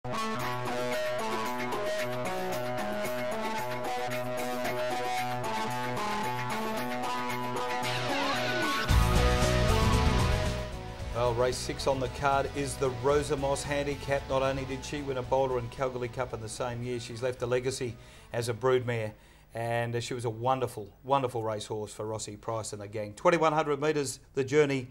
Well, race 6 on the card is the Rosa Moss handicap. Not only did she win a Boulder and Calgary Cup in the same year, she's left a legacy as a broodmare, and she was a wonderful, wonderful racehorse for Rossi Price and the gang. 2100 metres, the journey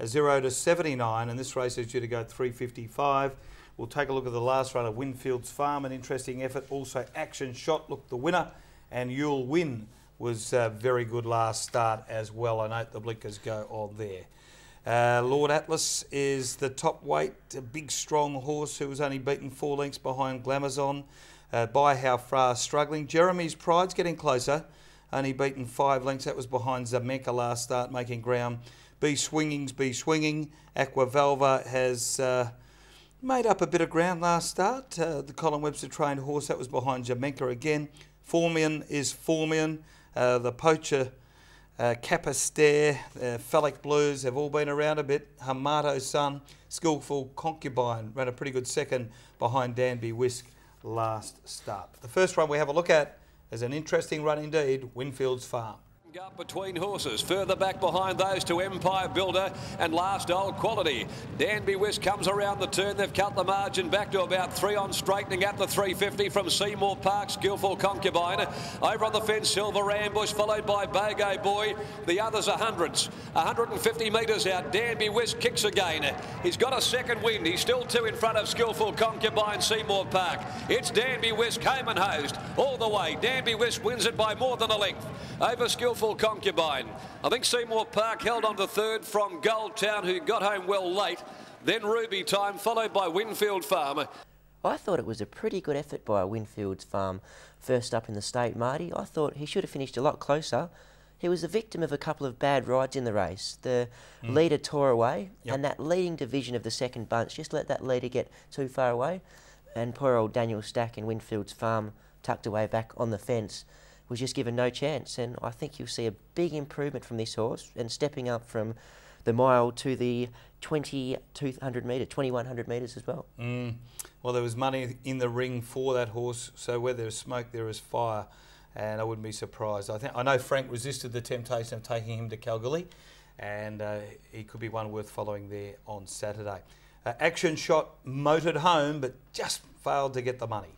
0 to 79, and this race is due to go 3:55. We'll take a look at the last run of Winfield's Farm, an interesting effort. Also, Action Shot looked the winner, and You'll Win was very good last start as well. I note the blinkers go on there. Lord Atlas is the top weight, a big strong horse who was only beaten 4 lengths behind Glamazon. By How Far struggling. Jeremy's Pride's getting closer, only beaten 5 lengths. That was behind Zamenka last start, making ground. Be Swinging. Aqua Valva has made up a bit of ground last start. The Colin Webster trained horse, that was behind Zamenka again. Formian is Formian. The Poacher, Capistaire, Phallic Blues have all been around a bit. Hamato's Son, Skillful Concubine ran a pretty good second behind Danby Whisk last start. The first run we have a look at is an interesting run indeed, Winfield's Farm. Up between horses, further back behind those two, Empire Builder and Last Old Quality. Danby Whisk comes around the turn. They've cut the margin back to about 3 on straightening at the 350 from Seymour Park, Skillful Concubine. Over on the fence, Silver Ambush, followed by Bogo Boy. The others are hundreds. 150 metres out. Danby Whisk kicks again. He's got a second wind. He's still 2 in front of Skillful Concubine, Seymour Park. It's Danby Whisk, home and hosed all the way. Danby Whisk wins it by more than a length over Skillful Concubine. I think Seymour Park held on to third from Gold Town, who got home well late. Then Ruby Time, followed by Winfield Farm. I thought it was a pretty good effort by Winfield's Farm first up in the state, Marty. I thought he should have finished a lot closer. He was a victim of a couple of bad rides in the race. The leader tore away, and that leading division of the second bunch just let that leader get too far away. And poor old Daniel Stack in Winfield's Farm, tucked away back on the fence, was just given no chance. And I think you'll see a big improvement from this horse, and stepping up from the mile to the 2200 metre, 2100 metres as well. Well, there was money in the ring for that horse, so where there is smoke, there is fire, and I wouldn't be surprised. I know Frank resisted the temptation of taking him to Calgary, and he could be one worth following there on Saturday. Action Shot motored home, but just failed to get the money.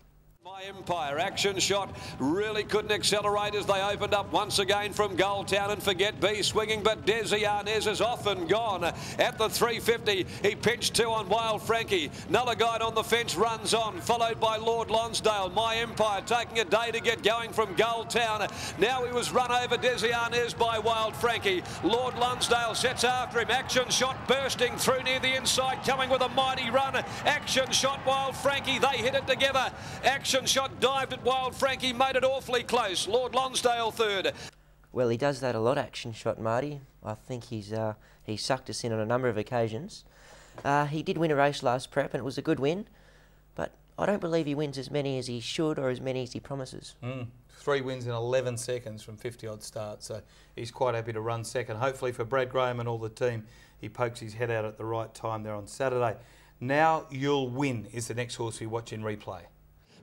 My Empire, Action Shot, really couldn't accelerate as they opened up once again from Gold Town and Forget Be Swinging, but Desi Arnez is off and gone at the 350. He pinched 2 on Wild Frankie. Nulla Guide on the fence runs on, followed by Lord Lonsdale. My Empire taking a day to get going from Gold Town. Now he was run over, Desi Arnez, by Wild Frankie. Lord Lonsdale sets after him. Action Shot bursting through near the inside, coming with a mighty run. Action Shot, Wild Frankie, they hit it together. Action Shot dived at Wild Frankie, made it awfully close. Lord Lonsdale third. Well, he does that a lot, Action Shot, Marty. I think he's sucked us in on a number of occasions. He did win a race last prep, and it was a good win, but I don't believe he wins as many as he should or as many as he promises. 3 wins in 11 seconds from 50-odd starts, so he's quite happy to run second. Hopefully for Brad Graham and all the team, he pokes his head out at the right time there on Saturday. Now You'll Win is the next horse we watch in replay.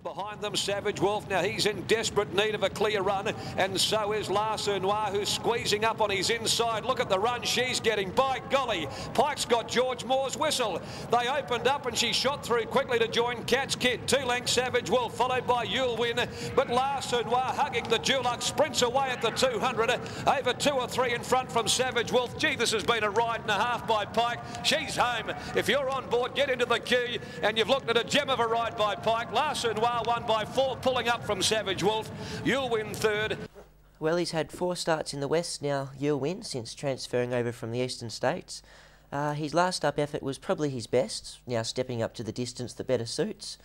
Behind them, Savage Wolf. Now he's in desperate need of a clear run, and so is La Cernois, who's squeezing up on his inside. Look at the run she's getting. By golly, Pike's got George Moore's whistle. They opened up and she shot through quickly to join Cat's Kid. 2 lengths, Savage Wolf, followed by You'll Win. But La Cernois hugging the Dulux, sprints away at the 200. Over 2 or 3 in front from Savage Wolf. Gee, this has been a ride and a half by Pike. She's home. If you're on board, get into the queue, and you've looked at a gem of a ride by Pike. La Cernois won by 4, pulling up from Savage Wolf. You'll Win third. Well, he's had 4 starts in the West now, You'll Win, since transferring over from the Eastern States. His last up effort was probably his best, now stepping up to the distance that better suits.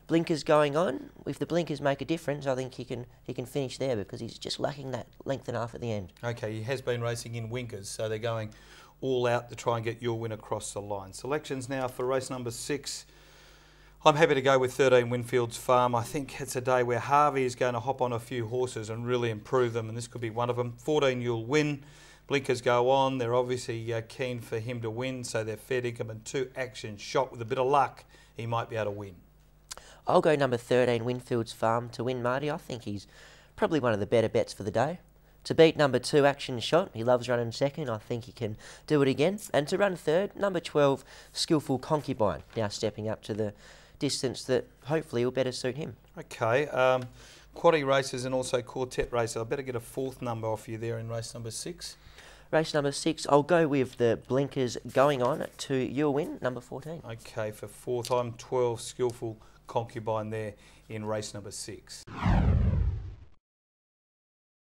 Blinkers going on. If the blinkers make a difference, I think he can finish there, because he's just lacking that length and a half at the end. Okay, he has been racing in winkers, so they're going all out to try and get You'll Win across the line. Selections now for race number 6. I'm happy to go with 13 Winfield's Farm. I think it's a day where Harvey is going to hop on a few horses and really improve them, and this could be one of them. 14 You'll Win. Blinkers go on. They're obviously keen for him to win, so they're fair income, and 2 Action Shot. With a bit of luck, he might be able to win. I'll go number 13, Winfield's Farm, to win, Marty. I think he's probably one of the better bets for the day. To beat number 2, Action Shot, he loves running second. I think he can do it again. And to run third, number 12, Skillful Concubine, now stepping up to the distance that hopefully will better suit him. Okay, quaddie races and also quartet races. I better get a 4th number off you there in race number 6. Race number 6, I'll go with the blinkers going on to your win, number 14. Okay, for 4th, I'm 12, Skillful Concubine there in race number 6.